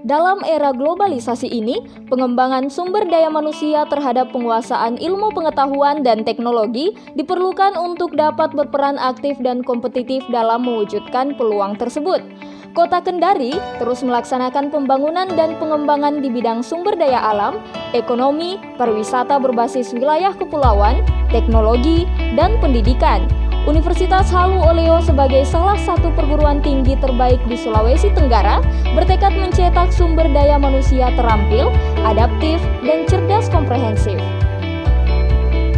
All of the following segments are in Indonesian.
Dalam era globalisasi ini, pengembangan sumber daya manusia terhadap penguasaan ilmu pengetahuan dan teknologi diperlukan untuk dapat berperan aktif dan kompetitif dalam mewujudkan peluang tersebut. Kota Kendari terus melaksanakan pembangunan dan pengembangan di bidang sumber daya alam, ekonomi, pariwisata berbasis wilayah kepulauan, teknologi, dan pendidikan. Universitas Halu Oleo sebagai salah satu perguruan tinggi terbaik di Sulawesi Tenggara bertekad mencetak sumber daya manusia terampil, adaptif, dan cerdas komprehensif.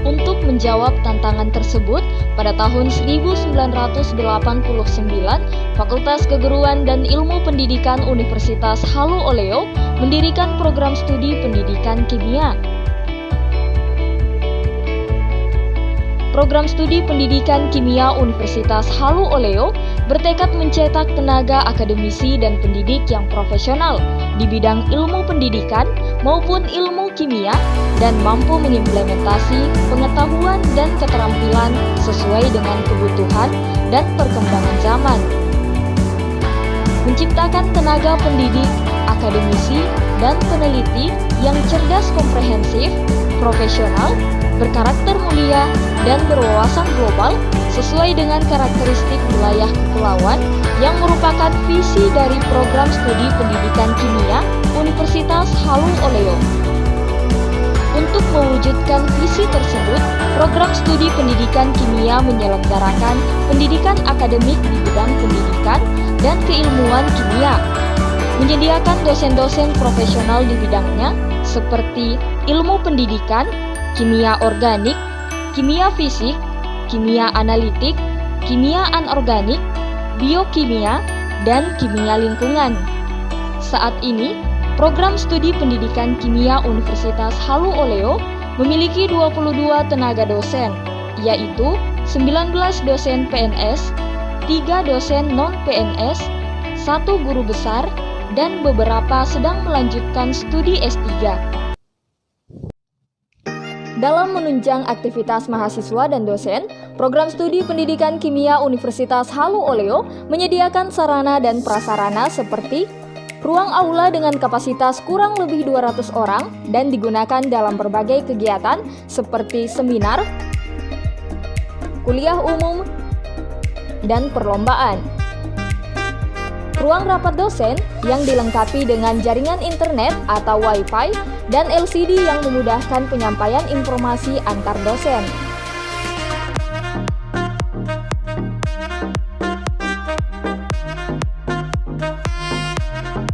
Untuk menjawab tantangan tersebut, pada tahun 1989, Fakultas Keguruan dan Ilmu Pendidikan Universitas Halu Oleo mendirikan program studi pendidikan kimia. Program studi pendidikan kimia Universitas Halu Oleo bertekad mencetak tenaga akademisi dan pendidik yang profesional di bidang ilmu pendidikan maupun ilmu kimia dan mampu mengimplementasi pengetahuan dan keterampilan sesuai dengan kebutuhan dan perkembangan zaman. Menciptakan tenaga pendidik, akademisi, dan peneliti yang cerdas komprehensif, profesional, berkarakter mulia, dan berwawasan global sesuai dengan karakteristik wilayah kepulauan yang merupakan visi dari program studi pendidikan kimia Universitas Halu Oleo. Untuk mewujudkan visi tersebut, program studi pendidikan kimia menyelenggarakan pendidikan akademik di bidang pendidikan dan keilmuan kimia, menyediakan dosen-dosen profesional di bidangnya seperti ilmu pendidikan, kimia organik, kimia fisik, kimia analitik, kimia anorganik, biokimia, dan kimia lingkungan. Saat ini, program studi pendidikan kimia Universitas Halu Oleo memiliki 22 tenaga dosen, yaitu 19 dosen PNS, 3 dosen non-PNS, 1 guru besar, dan beberapa sedang melanjutkan studi S3. Dalam menunjang aktivitas mahasiswa dan dosen, program studi pendidikan kimia Universitas Halu Oleo menyediakan sarana dan prasarana seperti ruang aula dengan kapasitas kurang lebih 200 orang dan digunakan dalam berbagai kegiatan seperti seminar, kuliah umum, dan perlombaan. Ruang rapat dosen yang dilengkapi dengan jaringan internet atau Wi-Fi dan LCD yang memudahkan penyampaian informasi antar dosen.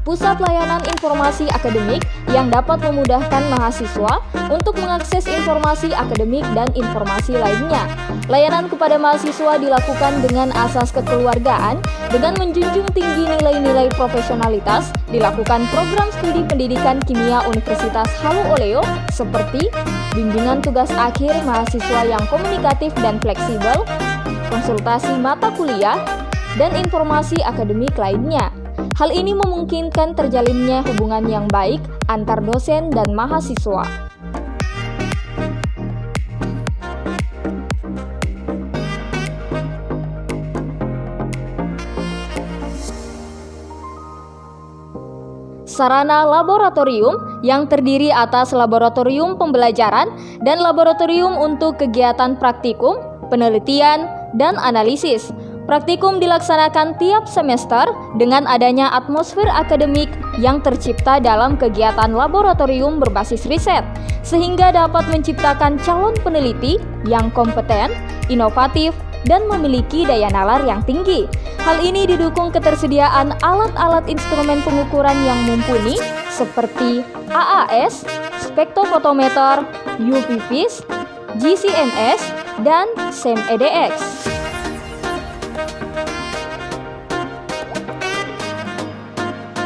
Pusat layanan informasi akademik yang dapat memudahkan mahasiswa untuk mengakses informasi akademik dan informasi lainnya. Layanan kepada mahasiswa dilakukan dengan asas kekeluargaan, dengan menjunjung tinggi nilai-nilai profesionalitas. Dilakukan program studi pendidikan kimia Universitas Halu Oleo seperti bimbingan tugas akhir mahasiswa yang komunikatif dan fleksibel, konsultasi mata kuliah, dan informasi akademik lainnya. Hal ini memungkinkan terjalinnya hubungan yang baik antar dosen dan mahasiswa. Sarana laboratorium yang terdiri atas laboratorium pembelajaran dan laboratorium untuk kegiatan praktikum, penelitian, dan analisis. Praktikum dilaksanakan tiap semester dengan adanya atmosfer akademik yang tercipta dalam kegiatan laboratorium berbasis riset, sehingga dapat menciptakan calon peneliti yang kompeten, inovatif, dan memiliki daya nalar yang tinggi. Hal ini didukung ketersediaan alat-alat instrumen pengukuran yang mumpuni seperti AAS, spektrofotometer, UV-Vis, GCMS, dan SEM-EDX.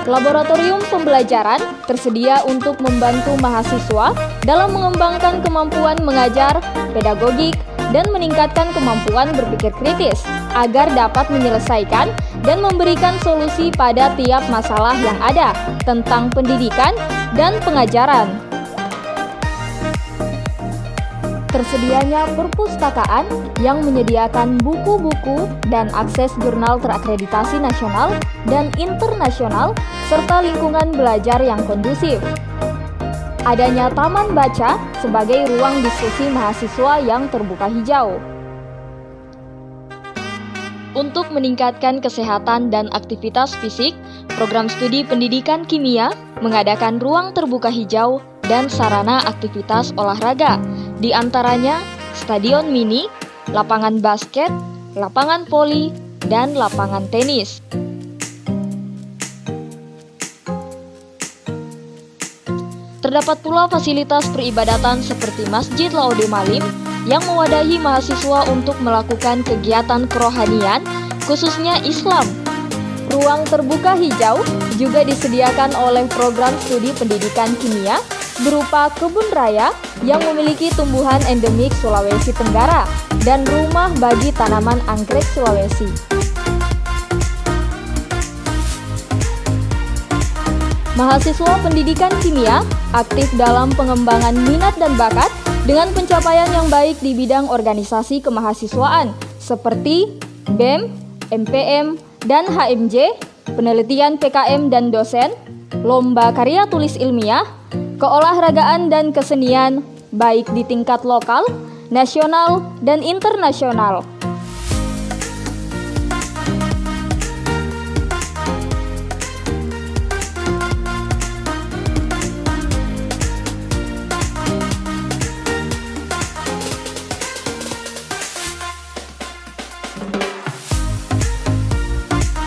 Laboratorium pembelajaran tersedia untuk membantu mahasiswa dalam mengembangkan kemampuan mengajar, pedagogik, dan meningkatkan kemampuan berpikir kritis agar dapat menyelesaikan dan memberikan solusi pada tiap masalah yang ada tentang pendidikan dan pengajaran. tersedianya perpustakaan yang menyediakan buku-buku dan akses jurnal terakreditasi nasional dan internasional, serta lingkungan belajar yang kondusif. Adanya taman baca sebagai ruang diskusi mahasiswa yang terbuka hijau. Untuk meningkatkan kesehatan dan aktivitas fisik, program studi pendidikan kimia mengadakan ruang terbuka hijau dan sarana aktivitas olahraga, di antaranya stadion mini, lapangan basket, lapangan voli, dan lapangan tenis. Terdapat pula fasilitas peribadatan seperti Masjid Laude Malim yang mewadahi mahasiswa untuk melakukan kegiatan kerohanian, khususnya Islam. Ruang terbuka hijau juga disediakan oleh program studi pendidikan kimia berupa kebun raya yang memiliki tumbuhan endemik Sulawesi Tenggara dan rumah bagi tanaman anggrek Sulawesi. Mahasiswa pendidikan kimia aktif dalam pengembangan minat dan bakat dengan pencapaian yang baik di bidang organisasi kemahasiswaan seperti BEM, MPM, dan HMJ, penelitian PKM dan dosen, lomba karya tulis ilmiah, keolahragaan dan kesenian baik di tingkat lokal, nasional, dan internasional.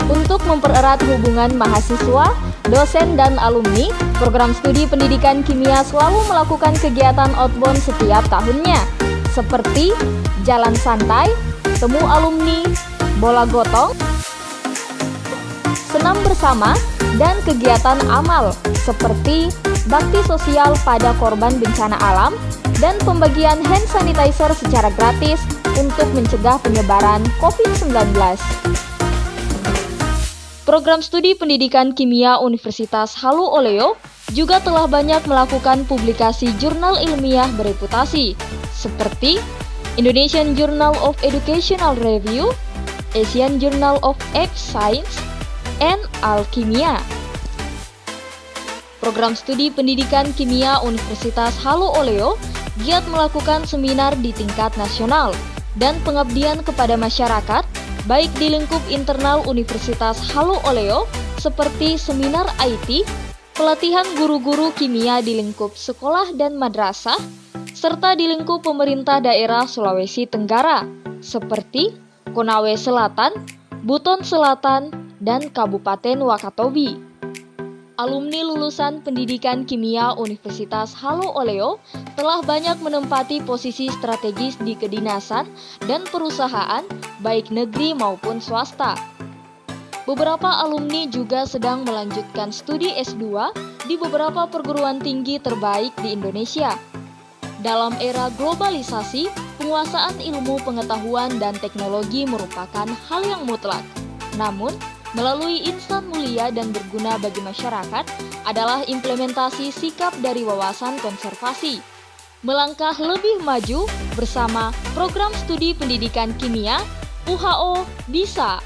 Untuk mempererat hubungan mahasiswa, dosen, dan alumni, program studi pendidikan kimia selalu melakukan kegiatan outbound setiap tahunnya, seperti jalan santai, temu alumni, bola gotong, senam bersama, dan kegiatan amal seperti bakti sosial pada korban bencana alam dan pembagian hand sanitizer secara gratis untuk mencegah penyebaran COVID-19. Program studi pendidikan kimia Universitas Halu Oleo juga telah banyak melakukan publikasi jurnal ilmiah bereputasi seperti Indonesian Journal of Educational Review, Asian Journal of Applied Science, and Alkimia. Program studi pendidikan kimia Universitas Halu Oleo giat melakukan seminar di tingkat nasional dan pengabdian kepada masyarakat baik di lingkup internal Universitas Halu Oleo seperti seminar IT, pelatihan guru-guru kimia di lingkup sekolah dan madrasah, serta di lingkup pemerintah daerah Sulawesi Tenggara seperti Konawe Selatan, Buton Selatan, dan Kabupaten Wakatobi. Alumni lulusan pendidikan kimia Universitas Halu Oleo telah banyak menempati posisi strategis di kedinasan dan perusahaan baik negeri maupun swasta. Beberapa alumni juga sedang melanjutkan studi S2 di beberapa perguruan tinggi terbaik di Indonesia. Dalam era globalisasi, penguasaan ilmu pengetahuan dan teknologi merupakan hal yang mutlak. Namun, melalui insan mulia dan berguna bagi masyarakat adalah implementasi sikap dari wawasan konservasi. Melangkah lebih maju bersama program studi pendidikan kimia, UHO bisa.